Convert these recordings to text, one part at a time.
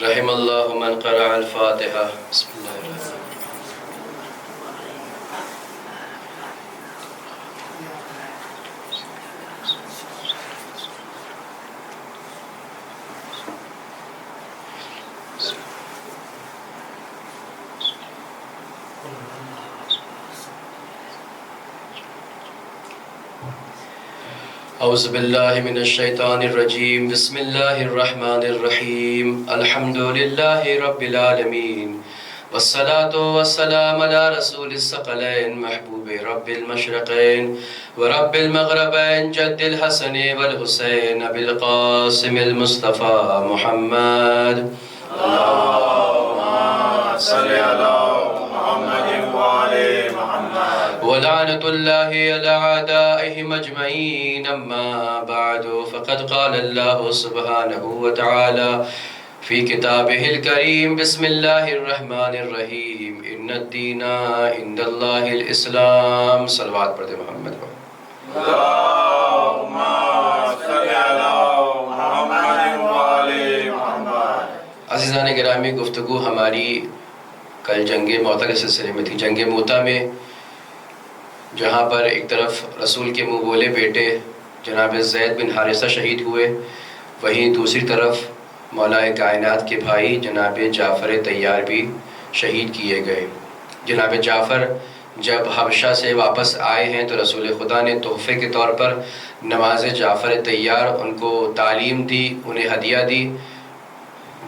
رحم اللہ من قرأ الفاتحہ. بسم اللہ الرحمن الرحیم. اعوذ باللہ من الشیطان الرجیم. بسم اللہ الرحمن الرحیم. الحمد للہ رب العالمین والصلاة والسلام علی رسول الثقلین محبوب رب المشرقین ورب المغربین جد الحسن والحسین ابی القاسم المصطفى محمد. اللہم صلی علی محمد وعلی محمد. ولعنة الله على أعدائهم أجمعين. أما بعد فقد قال الله سبحانه وتعالى في كتابه الكريم. بسم الله الرحمن الرحيم. إن الدين عند الله الإسلام. صلوات پڑھتے محمد کو. اللہم صلی علی محمد وعلی محمد. عزیزان گرامی، گفتگو ہماری کل جنگ موتا کے سلسلے میں تھی. جنگ موتا میں جہاں پر ایک طرف رسول کے منہ بولے بیٹے جناب زید بن حارثہ شہید ہوئے، وہیں دوسری طرف مولا کائنات کے بھائی جناب جعفر طیار بھی شہید کیے گئے. جناب جعفر جب حبشہ سے واپس آئے ہیں تو رسول خدا نے تحفے کے طور پر نماز جعفر طیار ان کو تعلیم دی، انہیں ہدیہ دی.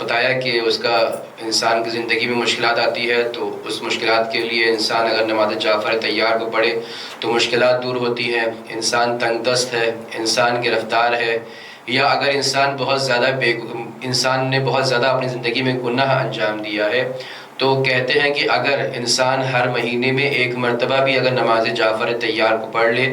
بتایا کہ اس کا انسان کی زندگی میں مشکلات آتی ہے تو اس مشکلات کے لیے انسان اگر نماز جعفر طیار کو پڑھے تو مشکلات دور ہوتی ہیں. انسان تنگ دست ہے، انسان گرفتار ہے، یا اگر انسان نے بہت زیادہ اپنی زندگی میں گناہ انجام دیا ہے تو کہتے ہیں کہ اگر انسان ہر مہینے میں ایک مرتبہ بھی اگر نماز جعفر طیار کو پڑھ لے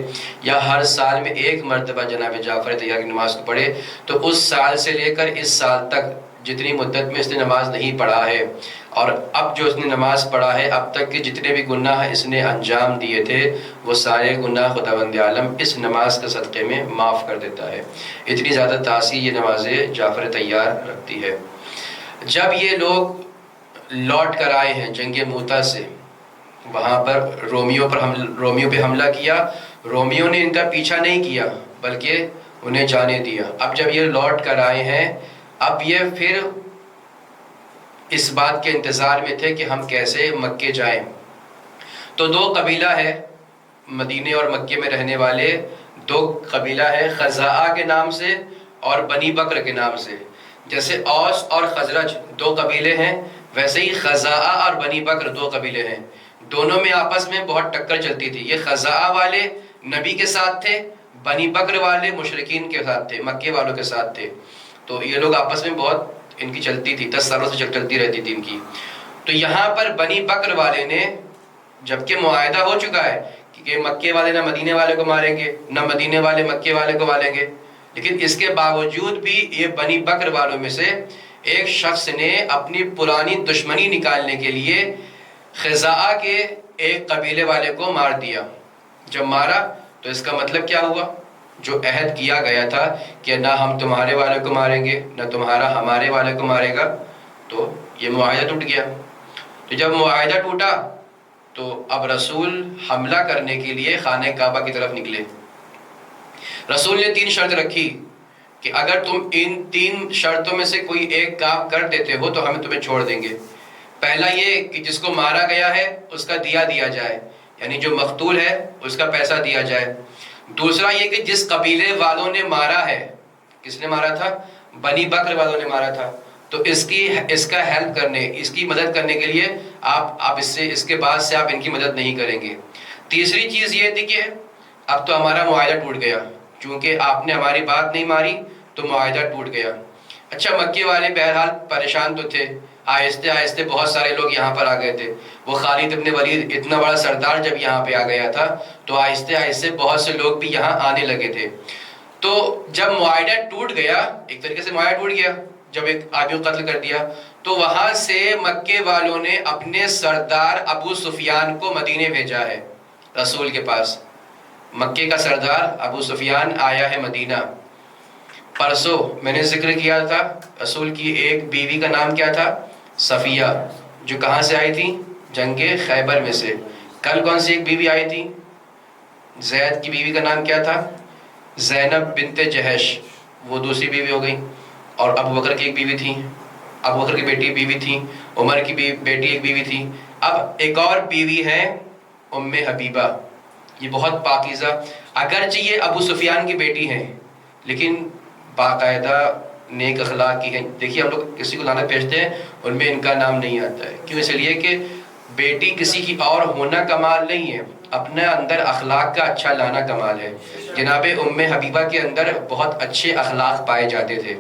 یا ہر سال میں ایک مرتبہ جناب جعفر طیار کی نماز کو پڑھے تو اس سال سے لے کر اس سال تک جتنی مدت میں اس نے نماز نہیں پڑھا ہے اور اب جو اس نے نماز پڑھا ہے اب تک کے جتنے بھی گناہ اس نے انجام دیے تھے وہ سارے گناہ خداوند عالم اس نماز کے صدقے میں معاف کر دیتا ہے. اتنی زیادہ تاثیر یہ نماز جعفر طیار رکھتی ہے. جب یہ لوگ لوٹ کر آئے ہیں جنگ موتا سے، وہاں پر رومیوں پہ حملہ کیا. رومیوں نے ان کا پیچھا نہیں کیا بلکہ انہیں جانے دیا. اب جب یہ لوٹ کر آئے ہیں اب یہ پھر اس بات کے انتظار میں تھے کہ ہم کیسے مکے جائیں. تو دو قبیلہ ہے مدینے اور مکے میں رہنے والے، دو قبیلہ ہے خزاعہ کے نام سے اور بنی بکر کے نام سے. جیسے اوس اور خزرج دو قبیلے ہیں ویسے ہی خزاعہ اور بنی بکر دو قبیلے ہیں. دونوں میں آپس میں بہت ٹکر چلتی تھی. یہ خزاعہ والے نبی کے ساتھ تھے، بنی بکر والے مشرکین کے ساتھ تھے، مکے والوں کے ساتھ تھے. تو یہ لوگ آپس میں بہت ان کی چلتی تھی، 10 سالوں سے چلتی رہتی تھی ان کی. تو یہاں پر بنی بکر والے نے جبکہ معاہدہ ہو چکا ہے کہ مکے والے نہ مدینے والے کو ماریں گے نہ مدینے والے مکے والے کو ماریں گے، لیکن اس کے باوجود بھی یہ بنی بکر والوں میں سے ایک شخص نے اپنی پرانی دشمنی نکالنے کے لیے خزاعہ کے ایک قبیلے والے کو مار دیا. جب مارا تو اس کا مطلب کیا ہوا؟ جو عہد کیا گیا تھا کہ نہ ہم تمہارے والے کو ماریں گے نہ تمہارا ہمارے والے کو مارے گا، تو یہ معاہدہ ٹوٹ گیا. تو جب معاہدہ ٹوٹا تو اب رسول حملہ کرنے کے لیے خانہ کعبہ کی طرف نکلے. رسول نے 3 شرط رکھی کہ اگر تم ان 3 شرطوں میں سے کوئی ایک کام کر دیتے ہو تو ہم تمہیں چھوڑ دیں گے. پہلا یہ کہ جس کو مارا گیا ہے اس کا دیہ دیا جائے، یعنی جو مقتول ہے اس کا پیسہ دیا جائے. دوسرا یہ کہ جس قبیلے والوں نے مارا ہے، کس نے مارا تھا؟ بنی بکر والوں نے مارا تھا، تو اس کا ہیلپ کرنے، اس کی مدد کرنے کے لیے آپ اس کے بعد سے آپ ان کی مدد نہیں کریں گے. تیسری چیز یہ تھی کہ اب تو ہمارا معاہدہ ٹوٹ گیا، چونکہ آپ نے ہماری بات نہیں ماری تو معاہدہ ٹوٹ گیا. اچھا مکے والے بہرحال پریشان تو تھے، آہستہ آہستہ بہت سارے لوگ یہاں پر آ گئے تھے. وہ خالد ابن ولید اتنا بڑا سردار جب یہاں پہ آ گیا تھا تو آہستہ آہستہ بہت سے لوگ بھی یہاں آنے لگے تھے. تو جب معاہدہ ٹوٹ گیا، ایک طریقے سے معاہدہ ٹوٹ گیا جب ایک آدمی کو قتل کر دیا، تو وہاں سے مکے والوں نے اپنے سردار ابو سفیان کو مدینے بھیجا ہے رسول کے پاس. مکے کا سردار ابو سفیان آیا ہے مدینہ. پرسوں میں نے ذکر کیا تھا رسول کی ایک بیوی کا نام کیا تھا؟ صفیہ، جو کہاں سے آئی تھی؟ جنگ خیبر میں سے۔ کل کون سی ایک بیوی آئی تھی؟ زید کی بیوی کا نام کیا تھا؟ زینب بنت جہش، وہ دوسری بیوی ہو گئی۔ اور ابو بکر کی ایک بیوی تھی، ابو بکر کی بیٹی بیوی تھی، عمر کی بیٹی ایک بیوی تھی۔ اب ایک اور بیوی ہے ام حبیبہ، یہ بہت پاکیزہ، اگرچہ یہ ابو سفیان کی بیٹی ہیں لیکن باقاعدہ نیک اخلاق کی ہیں۔ دیکھیے ہم لوگ کسی کو لانا بھیجتے ہیں ان میں ان کا نام نہیں آتا ہے، کیوں؟ اس لیے کہ بیٹی کسی کی اور ہونا کمال نہیں ہے، اپنے اندر اخلاق کا اچھا لانا کمال ہے۔ جناب ام حبیبہ کے اندر بہت اچھے اخلاق پائے جاتے تھے۔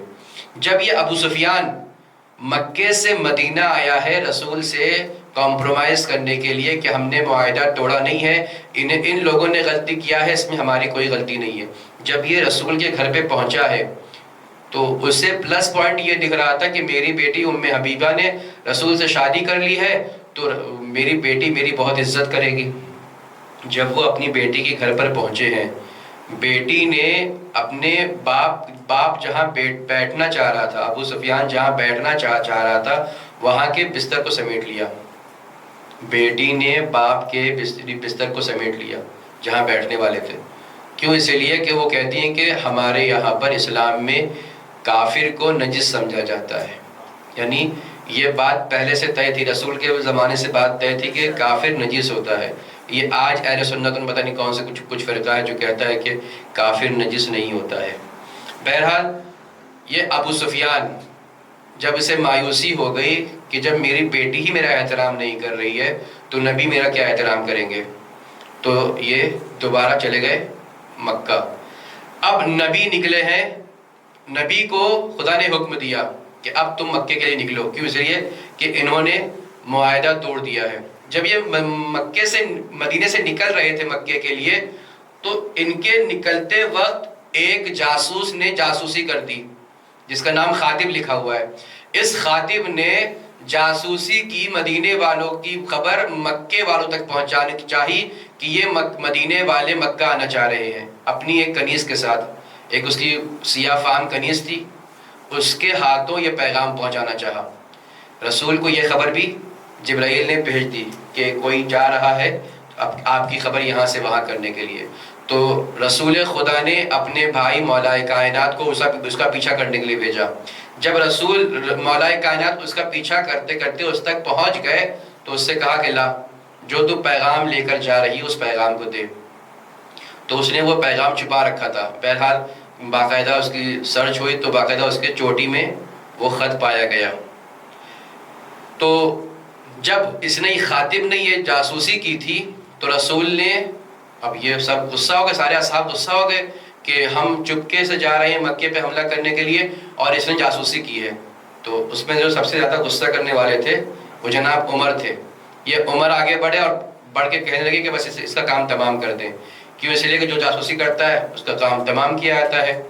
جب یہ ابو سفیان مکے سے مدینہ آیا ہے رسول سے کمپرومائز کرنے کے لیے کہ ہم نے معاہدہ توڑا نہیں ہے، ان لوگوں نے غلطی کیا ہے، اس میں ہماری کوئی غلطی نہیں ہے، جب یہ رسول کے گھر پہ پہنچا ہے تو اسے پلس پوائنٹ یہ دکھ رہا تھا کہ میری بیٹی ام حبیبہ نے رسول سے شادی کر لی ہے تو میری بیٹی میری بہت عزت کرے گی۔ جب وہ اپنی بیٹی کے گھر پر پہنچے ہیں، بیٹی نے اپنے باپ جہاں بیٹھنا چاہ رہا تھا، ابو سفیان جہاں بیٹھنا چاہ رہا تھا وہاں کے بستر کو سمیٹ لیا۔ بیٹی نے باپ کے بستر کو سمیٹ لیا جہاں بیٹھنے والے تھے۔ کیوں؟ اس لیے کہ وہ کہتی ہیں کہ ہمارے یہاں پر اسلام میں کافر کو نجس سمجھا جاتا ہے، یعنی یہ بات پہلے سے طے تھی، رسول کے زمانے سے بات طے تھی کہ کافر نجس ہوتا ہے۔ یہ آج اہل سنت پتہ نہیں کون سے کچھ فرقہ ہے جو کہتا ہے کہ کافر نجس نہیں ہوتا ہے۔ بہرحال یہ ابو سفیان جب اسے مایوسی ہو گئی کہ جب میری بیٹی ہی میرا احترام نہیں کر رہی ہے تو نبی میرا کیا احترام کریں گے، تو یہ دوبارہ چلے گئے مکہ۔ اب نبی نکلے ہیں، نبی کو خدا نے حکم دیا کہ اب تم مکے کے لیے نکلو، کیوں؟ اس لیے کہ انہوں نے معاہدہ توڑ دیا ہے۔ جب یہ مکے سے مدینے سے نکل رہے تھے مکے کے لیے تو ان کے نکلتے وقت ایک جاسوس نے جاسوسی کر دی جس کا نام خاطب لکھا ہوا ہے۔ اس خاطب نے جاسوسی کی، مدینے والوں کی خبر مکے والوں تک پہنچانے چاہی کہ یہ مدینے والے مکہ آنا چاہ رہے ہیں، اپنی ایک کنیز کے ساتھ، ایک اس کی سیاہ فام کنیز تھی، اس کے ہاتھوں یہ پیغام پہنچانا چاہا۔ رسول کو یہ خبر بھی جبرائیل نے بھیج دی کہ کوئی جا رہا ہے آپ کی خبر یہاں سے وہاں کرنے کے لیے۔ تو رسول خدا نے اپنے بھائی مولا کائنات کو اس کا پیچھا کرنے کے لیے بھیجا۔ جب رسول مولا کائنات اس کا پیچھا کرتے کرتے اس تک پہنچ گئے تو اس سے کہا کہ لا، جو تو پیغام لے کر جا رہی اس پیغام کو دے۔ تو اس نے وہ پیغام چھپا رکھا تھا۔ بہرحال باقاعدہ اس کی سرچ ہوئی تو باقاعدہ اس کے چوٹی میں وہ خط پایا گیا۔ تو جب اس نے خاطب نے یہ جاسوسی کی تھی تو رسول نے، اب یہ سب غصہ ہو گئے، سارے اصحاب غصہ ہو گئے کہ ہم چپکے سے جا رہے ہیں مکے پہ حملہ کرنے کے لیے اور اس نے جاسوسی کی ہے۔ تو اس میں جو سب سے زیادہ غصہ کرنے والے تھے وہ جناب عمر تھے۔ یہ عمر آگے بڑھے اور بڑھ کے کہنے لگے کہ بس اس کا کام تمام کر دیں، کیوں؟ اس لیے کہ جو جاسوسی کرتا ہے اس کا کام تمام کیا جاتا ہے۔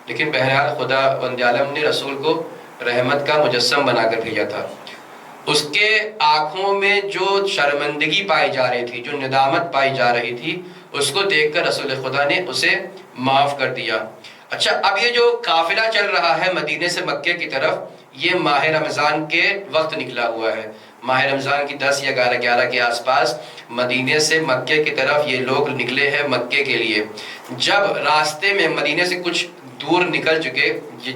لیکن بہرحال خدا بند عالم نے رسول کو رحمت کا مجسم بنا کر بھیجا تھا۔ اس کے آنکھوں میں جو شرمندگی پائی جا رہی تھی، جو ندامت پائی جا رہی تھی، اس کو دیکھ کر رسول خدا نے اسے معاف کر دیا۔ اچھا، اب یہ جو قافلہ چل رہا ہے مدینے سے مکے کی طرف، یہ ماہ رمضان کے وقت نکلا ہوا ہے۔ ماہ رمضان کی 10 یا 11 کے آس پاس مدینے سے مکے کی طرف یہ لوگ نکلے ہیں مکے کے لیے۔ جب راستے میں مدینے سے کچھ دور نکل چکے،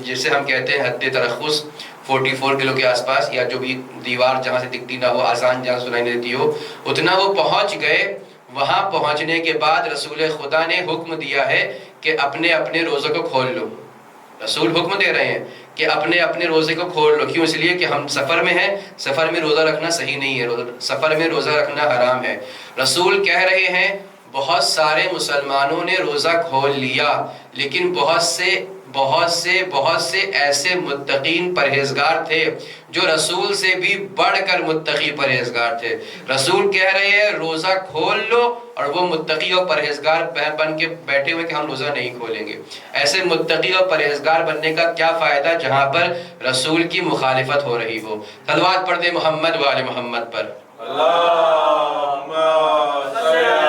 جسے ہم کہتے ہیں حد ترخص، 44 کلو کے آس پاس، یا جو بھی دیوار جہاں سے دکھتی نہ ہو، آسان جہاں سنائی دیتی ہو، اتنا وہ پہنچ گئے۔ وہاں پہنچنے کے بعد رسول خدا نے حکم دیا ہے کہ اپنے اپنے روزے کو کھول لو۔ رسول حکم دے رہے ہیں کہ اپنے اپنے روزے کو کھول لو، کیوں؟ اس لیے کہ ہم سفر میں ہیں، سفر میں روزہ رکھنا صحیح نہیں ہے، سفر میں روزہ رکھنا حرام ہے۔ رسول کہہ رہے ہیں بہت سارے مسلمانوں نے روزہ کھول لیا، لیکن بہت سے ایسے متقین پرہیزگار تھے جو رسول سے بھی بڑھ کر متقی پرہیزگار تھے۔ رسول کہہ رہے ہیں روزہ کھول لو، اور وہ متقی اور پرہیزگار بن کے بیٹھے ہوئے کہ ہم روزہ نہیں کھولیں گے۔ ایسے متقی اور پرہیزگار بننے کا کیا فائدہ جہاں پر رسول کی مخالفت ہو رہی ہو۔ صلوات پڑھ دیں محمد و آل محمد پر۔ اللہم صلی علی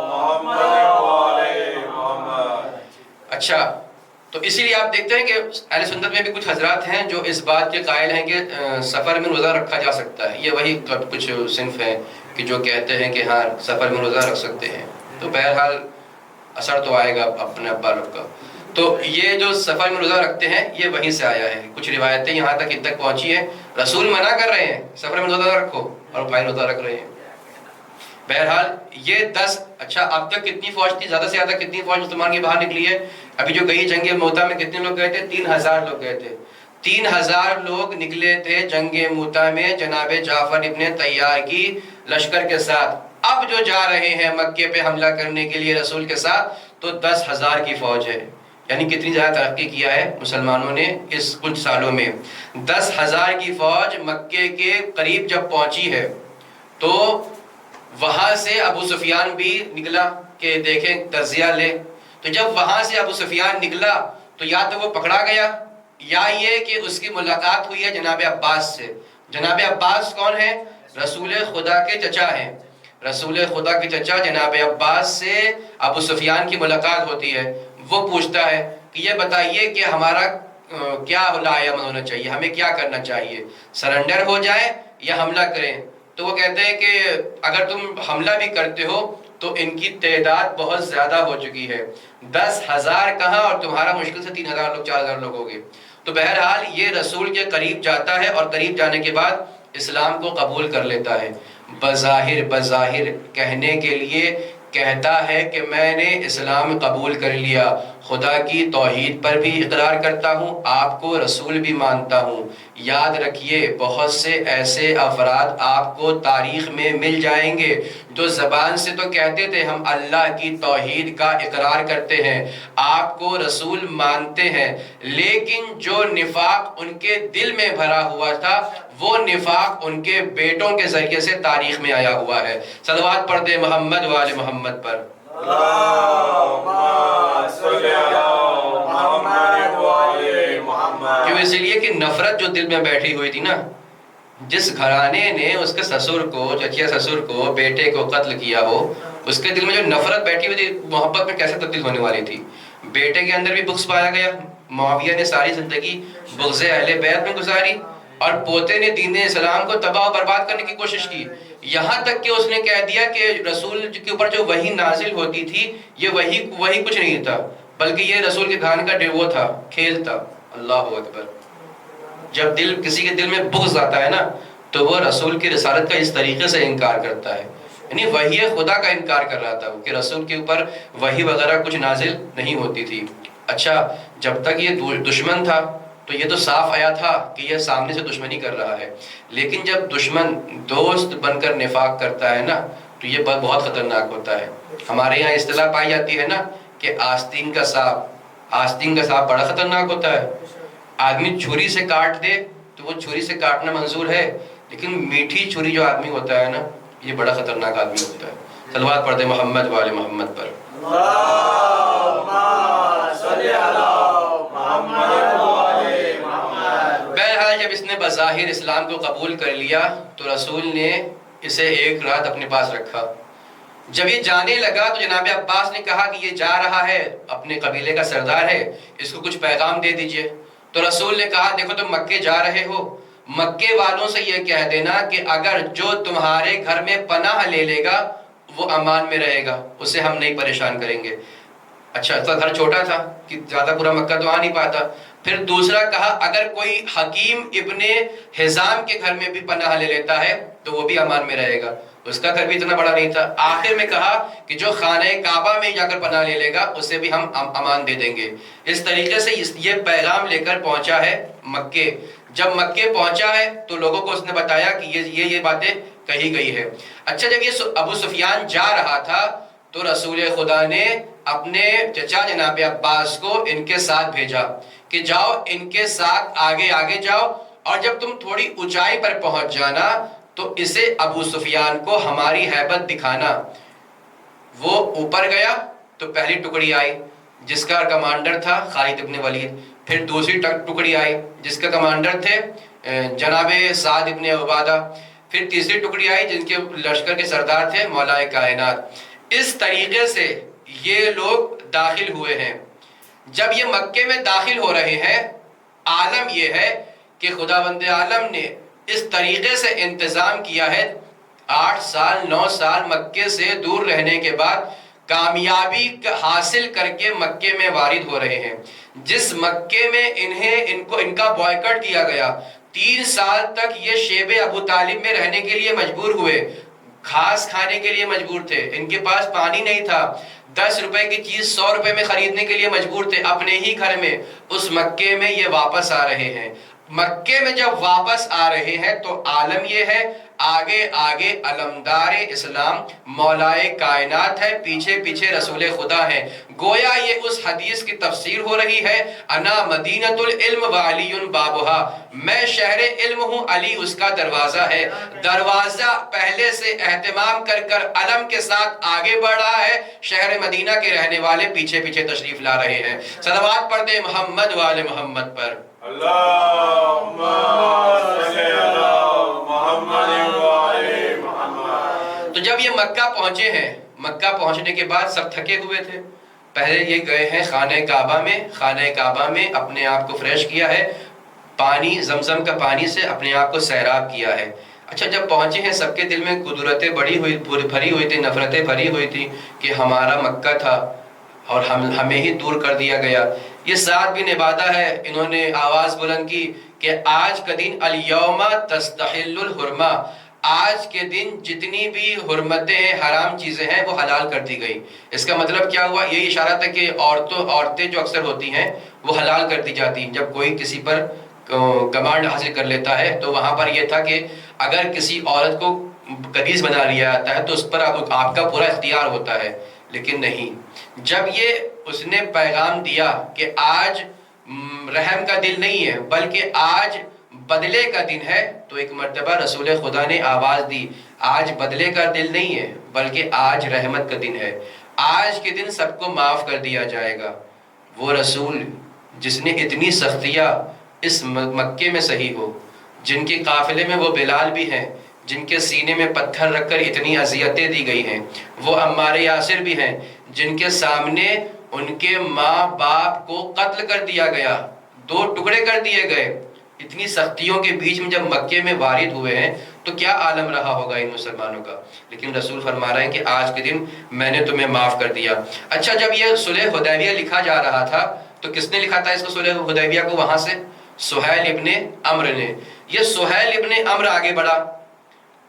محمد و آل محمد۔ اچھا، تو اسی لیے آپ دیکھتے ہیں کہ اہل سنت میں بھی کچھ حضرات ہیں جو اس بات کے قائل ہیں کہ سفر میں روزہ رکھا جا سکتا ہے. یہ وہی کچھ صنف ہیں کہ جو کہتے ہیں کہ ہاں سفر میں روزہ رکھ سکتے ہیں. تو بہرحال اثر تو آئے گا اپنے ابا لوگ کا. تو یہ جو سفر میں روزہ رکھتے ہیں یہ وہیں سے آیا ہے. کچھ روایتیں یہاں تک ان تک پہنچی ہیں رسول منع کر رہے ہیں سفر میں روزہ رکھو اور بھائی روزہ رکھ رہے ہیں. بہرحال یہ 10. اچھا اب تک کتنی فوج تھی؟ زیادہ سے زیادہ کتنی فوج مسلمان کی باہر نکلی ہے؟ ابھی جو گئی جنگ موتا میں کتنے لوگ گئے تھے؟ 3000 لوگ گئے تھے. 3000 لوگ نکلے تھے جنگ موتا میں جناب جعفر ابن طیار کی لشکر کے ساتھ. اب جو جا رہے ہیں مکے پہ حملہ کرنے کے لیے رسول کے ساتھ تو 10,000 کی فوج ہے. یعنی کتنی زیادہ ترقی کیا ہے مسلمانوں نے اس کچھ سالوں میں. 10,000 کی فوج مکے کے قریب جب پہنچی ہے تو وہاں سے ابو سفیان بھی نکلا کہ دیکھیں تجزیہ لے. تو جب وہاں سے ابو سفیان نکلا تو یا تو وہ پکڑا گیا یا یہ کہ اس کی ملاقات ہوئی ہے جناب عباس سے. جناب عباس کون ہے؟ رسول خدا کے چچا ہیں. رسول خدا کے چچا جناب عباس سے ابو سفیان کی ملاقات ہوتی ہے. وہ پوچھتا ہے کہ یہ بتائیے کہ ہمارا کیا لائحہ عمل ہونا چاہیے، ہمیں کیا کرنا چاہیے، سرنڈر ہو جائے یا حملہ کریں؟ تو وہ کہتے ہیں کہ اگر تم حملہ بھی کرتے ہو تو ان کی تعداد بہت زیادہ ہو چکی ہے. 10,000 کہاں اور تمہارا مشکل سے 3,000 لوگ 4,000 لوگ ہوگے. تو بہرحال یہ رسول کے قریب جاتا ہے اور قریب جانے کے بعد اسلام کو قبول کر لیتا ہے. بظاہر کہنے کے لیے کہتا ہے کہ میں نے اسلام قبول کر لیا، خدا کی توحید پر بھی اقرار کرتا ہوں، آپ کو رسول بھی مانتا ہوں. یاد رکھیے بہت سے ایسے افراد آپ کو تاریخ میں مل جائیں گے جو زبان سے تو کہتے تھے ہم اللہ کی توحید کا اقرار کرتے ہیں، آپ کو رسول مانتے ہیں، لیکن جو نفاق ان کے دل میں بھرا ہوا تھا وہ نفاق ان کے بیٹوں کے ذریعے سے تاریخ میں آیا ہوا ہے. صلوات پڑھ دے محمد وآل محمد پر. کیوں؟ اس لیے کہ نفرت جو دل میں بیٹھی ہوئی تھی نا، جس گھرانے نے اس کے سسر کو، چچیا سسر کو، بیٹے کو قتل کیا ہو، اس کے دل میں جو نفرت بیٹھی ہوئی تھی محبت میں کیسے تبدیل ہونے والی تھی؟ بیٹے کے اندر بھی بغض پایا گیا. معاویہ نے ساری زندگی بغض اہل بیت میں گزاری اور پوتے نے دین اسلام کو تباہ و برباد کرنے کی کوشش کی. یہاں تک کہ اس نے کہہ دیا کہ رسول کے اوپر جو وحی نازل ہوتی تھی یہ وحی کچھ نہیں تھا بلکہ یہ رسول کے گھرانے کا وہ تھا، کھیل تھا. اللہ اکبر. جب کسی کے دل میں بغض آتا ہے نا تو وہ رسول کی رسالت کا اس طریقے سے انکار کرتا ہے. یعنی وحی خدا کا انکار کر رہا تھا کہ رسول کے اوپر وحی وغیرہ کچھ نازل نہیں ہوتی تھی. اچھا جب تک یہ دشمن تھا تو یہ تو صاف آیا تھا کہ یہ سامنے سے دشمنی کر رہا ہے، لیکن جب دشمن دوست بن کر نفاق کرتا ہے نا تو یہ بہت خطرناک ہوتا ہے. ہمارے یہاں اصطلاح پائی جاتی ہے نا کہ آستین کا سانپ بڑا خطرناک ہوتا ہے. آدمی چھری سے کاٹ دے تو وہ چھری سے کاٹنا منظور ہے، لیکن میٹھی چھری جو آدمی ہوتا ہے نا یہ بڑا خطرناک آدمی ہوتا ہے. صلوات پڑھ دے محمد وآل محمد پر. بہرحال جب اس نے بظاہر اسلام کو قبول کر لیا تو رسول نے اسے ایک رات اپنے پاس رکھا. جب یہ جانے لگا تو جناب عباس نے کہا کہ یہ جا رہا ہے، اپنے قبیلے کا سردار ہے، اس کو کچھ پیغام دے دیجئے. تو رسول نے کہا دیکھو تم مکے جا رہے ہو، مکے والوں سے یہ کہہ دینا کہ اگر جو تمہارے گھر میں پناہ لے لے گا وہ امان میں رہے گا، اسے ہم نہیں پریشان کریں گے. اچھا اس کا گھر چھوٹا تھا کہ زیادہ پورا مکہ تو آ نہیں پاتا. پھر دوسرا کہا اگر کوئی حکیم ابن حزام کے گھر میں بھی پناہ لے لیتا ہے تو وہ بھی امان میں رہے گا، اس کا گھر بھی اتنا بڑا نہیں تھا. آخر میں کہا کہ جو خانہ کعبہ میں جا کر پناہ لے لے گا اسے بھی ہم امان دے دیں گے. اس طریقے سے یہ پیغام لے کر پہنچا ہے مکے. جب مکے پہنچا ہے تو لوگوں کو اس نے بتایا کہ یہ باتیں کہی گئی ہے. اچھا جب یہ ابو سفیان جا رہا تھا تو رسول خدا نے اپنے چچا جناب عباس کو ان کے ساتھ بھیجا کہ جاؤ ان کے ساتھ آگے جاؤ، اور جب تم تھوڑی اونچائی پر پہنچ جانا تو اسے ابو سفیان کو ہماری ہیبت دکھانا. وہ اوپر گیا تو پہلی ٹکڑی آئی جس کا کمانڈر تھا خالد ابن ولید، پھر دوسری ٹکڑی آئی جس کا کمانڈر تھے جناب سعد ابن عبادہ، پھر تیسری ٹکڑی آئی جن کے لشکر کے سردار تھے مولا کائنات. اس طریقے سے یہ لوگ داخل ہوئے ہیں. جب یہ مکے میں داخل ہو رہے ہیں، عالم یہ ہے کہ خداوند عالم نے اس طریقے سے انتظام کیا ہے، 8 سال 9 سال مکے سے دور رہنے کے بعد کامیابی حاصل کر کے مکے میں وارد ہو رہے ہیں۔ جس مکے میں ان کا بائیکاٹ کیا گیا، 3 سال تک یہ شیب ابو طالب میں رہنے کے لیے مجبور ہوئے، گھاس کھانے کے لیے مجبور تھے، ان کے پاس پانی نہیں تھا، 10 روپے کی چیز 100 روپے میں خریدنے کے لیے مجبور تھے اپنے ہی گھر میں۔ اس مکے میں یہ واپس آ رہے ہیں۔ مکے میں جب واپس آ رہے ہیں تو عالم یہ ہے، آگے آگے علمدار اسلام مولائے کائنات ہے، پیچھے پیچھے رسول خدا ہے۔ گویا یہ اس حدیث کی تفسیر ہو رہی ہے، انا مدینۃ العلم وعلی بابھا، میں شہر علم ہوں، علی اس کا دروازہ ہے۔ دروازہ پہلے سے اہتمام کر کر علم کے ساتھ آگے بڑھ رہا ہے، شہر مدینہ کے رہنے والے پیچھے پیچھے تشریف لا رہے ہیں۔ صلوات پڑھ دیں محمد وآل محمد پر۔ اللہم صلی علی محمد وآل محمد۔ تو جب یہ مکہ پہنچے ہیں، مکہ پہنچنے کے بعد سب تھکے ہوئے تھے۔ پہلے یہ گئے ہیں خانہ کعبہ میں، خانہ کعبہ میں اپنے آپ کو فریش کیا ہے، پانی زمزم کا پانی سے اپنے آپ کو سیراب کیا ہے۔ اچھا جب پہنچے ہیں، سب کے دل میں قدرتیں بھری ہوئی تھی، نفرتیں بھری ہوئی تھی کہ ہمارا مکہ تھا اور ہمیں ہی دور کر دیا گیا۔ یہ ساتھ بھی نبھاتا ہے، انہوں نے آواز بلند کی کہ آج کا دن الیوم تستحل الحرمہ، آج کے دن جتنی بھی حرمتیں ہیں، حرام چیزیں ہیں، وہ حلال کر دی گئی۔ اس کا مطلب کیا ہوا؟ یہی اشارہ تھا کہ عورتیں جو اکثر ہوتی ہیں وہ حلال کر دی جاتی ہیں۔ جب کوئی کسی پر کمانڈ حاصل کر لیتا ہے تو وہاں پر یہ تھا کہ اگر کسی عورت کو قدیس بنا لیا جاتا ہے تو اس پر آپ کا پورا اختیار ہوتا ہے، لیکن نہیں۔ جب یہ اس نے پیغام دیا کہ آج رحم کا دن نہیں ہے بلکہ آج بدلے کا دن ہے، تو ایک مرتبہ رسول خدا نے آواز دی، آج بدلے کا دن نہیں ہے بلکہ آج رحمت کا دن ہے، آج کے دن سب کو معاف کر دیا جائے گا۔ وہ رسول جس نے اتنی سختیاں اس مکے میں صحیح ہو، جن کے قافلے میں وہ بلال بھی ہیں، جن کے سینے میں پتھر رکھ کر اتنی اذیتیں دی گئی ہیں، وہ عمار یاسر بھی ہیں، جن کے سامنے ان کے ماں باپ کو قتل کر دیا گیا، 2 ٹکڑے کر دیے گئے۔ اتنی سختیوں کے بیچ میں جب مکے میں وارد ہوئے ہیں تو کیا عالم رہا ہوگا ان مسلمانوں کا، لیکن رسول فرما رہے ہیں کہ آج کے دن میں نے تمہیں معاف کر دیا۔ اچھا جب یہ صلح حدیبیہ لکھا جا رہا تھا تو کس نے لکھا تھا اس کو، صلح حدیبیہ کو؟ وہاں سے سہیل ابن عمرو نے۔ یہ سہیل ابن عمرو آگے بڑھا،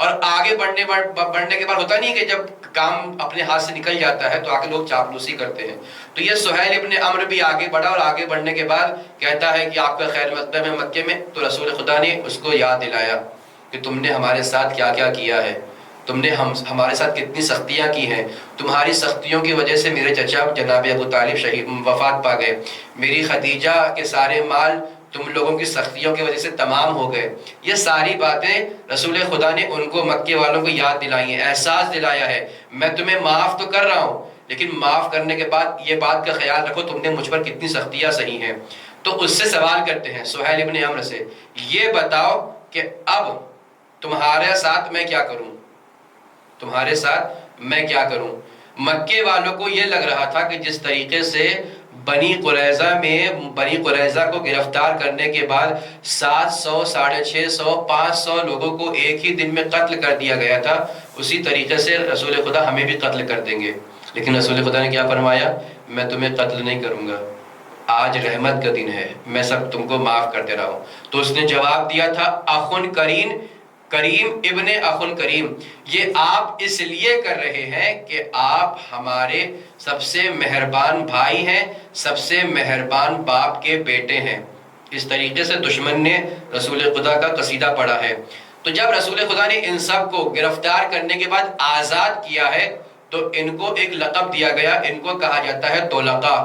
اور آگے بڑھنے کے بعد ہوتا نہیں کہ جب کام اپنے ہاتھ سے نکل جاتا ہے تو آگے لوگ چاپلوسی کرتے ہیں، تو یہ سہیل ابن عمرو بھی آگے بڑھا، اور آگے بڑھنے کے بعد کہتا ہے کہ آپ کا خیر مقدم ہے مکے میں۔ تو رسول خدا نے اس کو یاد دلایا کہ تم نے ہمارے ساتھ کیا کیا کیا ہے، تم نے ہمارے ساتھ کتنی سختیاں کی ہیں، تمہاری سختیوں کی وجہ سے میرے چچا جناب ابو طالب شہید وفات پا گئے، میری خدیجہ کے سارے مال تم لوگوں کی سختیوں کی وجہ سے تمام ہو گئے۔ یہ ساری باتیں رسول خدا نے ان کو، مکے والوں کو یاد دلائی ہیں، احساس دلایا ہے، میں تمہیں معاف تو کر رہا ہوں لیکن معاف کرنے کے بعد یہ بات کا خیال رکھو تم نے مجھ پر کتنی سختیاں سہی ہیں۔ تو اس سے سوال کرتے ہیں سہیل ابن عمرو سے، یہ بتاؤ کہ اب تمہارے ساتھ میں کیا کروں، تمہارے ساتھ میں کیا کروں؟ مکے والوں کو یہ لگ رہا تھا کہ جس طریقے سے بنی قریظہ کو گرفتار کرنے کے بعد 700 650 500 لوگوں کو ایک ہی دن میں قتل کر دیا گیا تھا، اسی طریقے سے رسول خدا ہمیں بھی قتل کر دیں گے، لیکن رسول خدا نے کیا فرمایا؟ میں تمہیں قتل نہیں کروں گا، آج رحمت کا دن ہے، میں سب تم کو معاف کر دے رہا ہوں۔ تو اس نے جواب دیا تھا، اخن کریم ابن اخن کریم، یہ آپ اس لیے کر رہے ہیں کہ آپ ہمارے سب سے مہربان بھائی ہیں، سب سے مہربان باپ کے بیٹے ہیں۔ اس طریقے سے دشمن نے رسول خدا کا قصیدہ پڑھا ہے۔ تو جب رسول خدا نے ان سب کو گرفتار کرنے کے بعد آزاد کیا ہے تو ان کو ایک لقب دیا گیا، ان کو کہا جاتا ہے طلقاء۔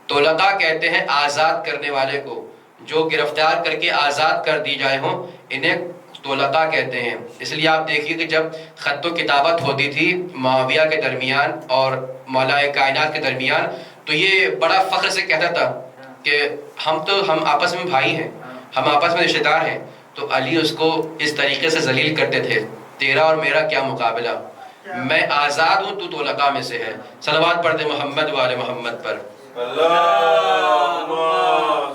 طلقاء کہتے ہیں آزاد کرنے والے کو، جو گرفتار کر کے آزاد کر دی جائے ہوں انہیں طلقاء کہتے ہیں۔ اس لیے آپ دیکھیے کہ جب خط و کتابت ہوتی تھی معاویہ کے درمیان اور مولائے کائنات کے درمیان تو یہ بڑا فخر سے کہتا تھا کہ ہم آپس میں بھائی ہیں، ہم آپس میں رشتہ دار ہیں۔ تو علی اس کو اس طریقے سے ذلیل کرتے تھے، تیرا اور میرا کیا مقابلہ، میں آزاد ہوں تو طلقاء میں سے ہے۔ صلوات پڑھ دے محمد وآل محمد پر۔ اللهم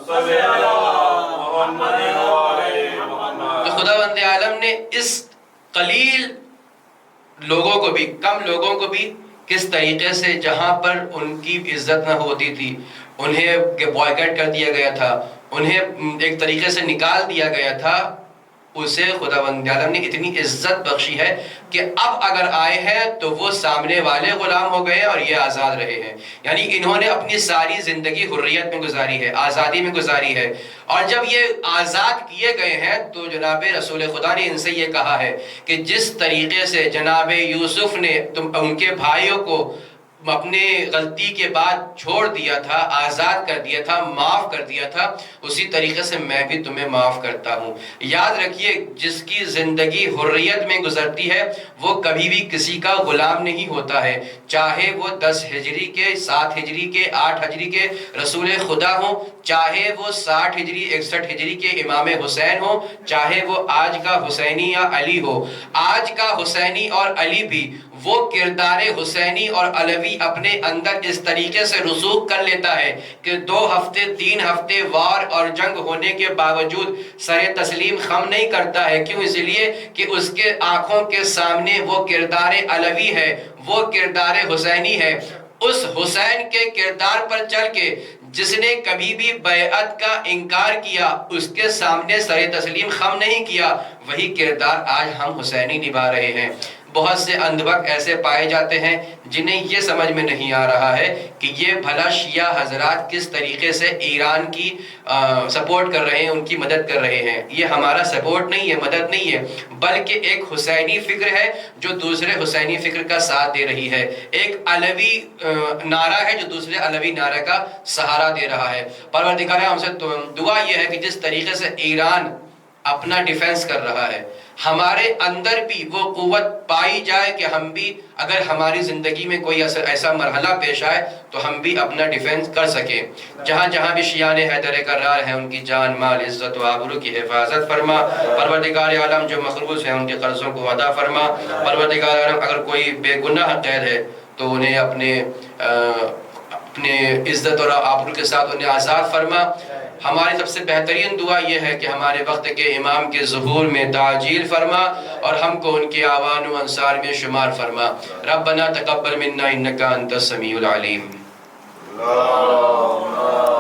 صل علی محمد وعلی محمد. تو خداوند عالم نے اس قلیل لوگوں کو بھی، کم لوگوں کو بھی کس طریقے سے جہاں پر ان کی عزت نہ ہوتی تھی انہیں بوائکٹ کر دیا گیا تھا، انہیں ایک طریقے سے نکال دیا گیا تھا، اسے خداوند عالم نے اتنی عزت بخشی ہے کہ اب اگر آئے ہیں تو وہ سامنے والے غلام ہو گئے اور یہ آزاد رہے ہیں. یعنی انہوں نے اپنی ساری زندگی حریت میں گزاری ہے، آزادی میں گزاری ہے، اور جب یہ آزاد کیے گئے ہیں تو جناب رسول خدا نے ان سے یہ کہا ہے کہ جس طریقے سے جناب یوسف نے ان کے بھائیوں کو اپنے غلطی کے بعد چھوڑ دیا تھا، آزاد کر دیا تھا، معاف کر دیا تھا، اسی طریقے سے میں بھی تمہیں معاف کرتا ہوں. یاد رکھیے جس کی زندگی حریت میں گزرتی ہے وہ کبھی بھی کسی کا غلام نہیں ہوتا ہے، چاہے وہ 10 ہجری کے، 7 ہجری کے، 8 ہجری کے رسول خدا ہوں، چاہے وہ 60 ہجری 61 ہجری کے امام حسین ہوں، چاہے وہ آج کا حسینی یا علی ہو. آج کا حسینی اور علی بھی وہ کردار حسینی اور علوی اپنے اندر اس طریقے سے رسوخ کر لیتا ہے کہ 2 ہفتے 3 ہفتے وار اور جنگ ہونے کے باوجود سر تسلیم خم نہیں کرتا ہے. کیوں؟ اس لیے کہ اس کے آنکھوں کے سامنے وہ کردار علوی ہے، وہ کردار حسینی ہے. اس حسین کے کردار پر چل کے جس نے کبھی بھی بیعت کا انکار کیا، اس کے سامنے سر تسلیم خم نہیں کیا، وہی کردار آج ہم حسینی نبھا رہے ہیں. بہت سے اندھبھگ ایسے پائے جاتے ہیں جنہیں یہ سمجھ میں نہیں آ رہا ہے کہ یہ بھلا شیعہ حضرات کس طریقے سے ایران کی سپورٹ کر رہے ہیں، ان کی مدد کر رہے ہیں. یہ ہمارا سپورٹ نہیں ہے، مدد نہیں ہے، بلکہ ایک حسینی فکر ہے جو دوسرے حسینی فکر کا ساتھ دے رہی ہے. ایک علوی نعرہ ہے جو دوسرے علوی نعرہ کا سہارا دے رہا ہے. پروردگار ہم سے دعا یہ ہے کہ جس طریقے سے ایران اپنا ڈیفنس کر رہا ہے، ہمارے اندر بھی وہ قوت پائی جائے کہ ہم بھی اگر ہماری زندگی میں کوئی ایسا مرحلہ پیش آئے تو ہم بھی اپنا ڈیفنس کر سکیں. جہاں جہاں بھی شیعان حیدر کرار ہیں ان کی جان مال عزت و آبرو کی حفاظت فرما. پروردگار عالم جو مقروض ہیں ان کے قرضوں کو ادا فرما. پروردگار عالم اگر کوئی بے گناہ قید ہے تو انہیں اپنے عزت اور آبرو کے ساتھ انہیں آزاد فرما. ہماری سب سے بہترین دعا یہ ہے کہ ہمارے وقت کے امام کے ظہور میں تعجیل فرما اور ہم کو ان کے آوان و انصار میں شمار فرما. ربنا تقبل منا انکا انت السمیع العلیم.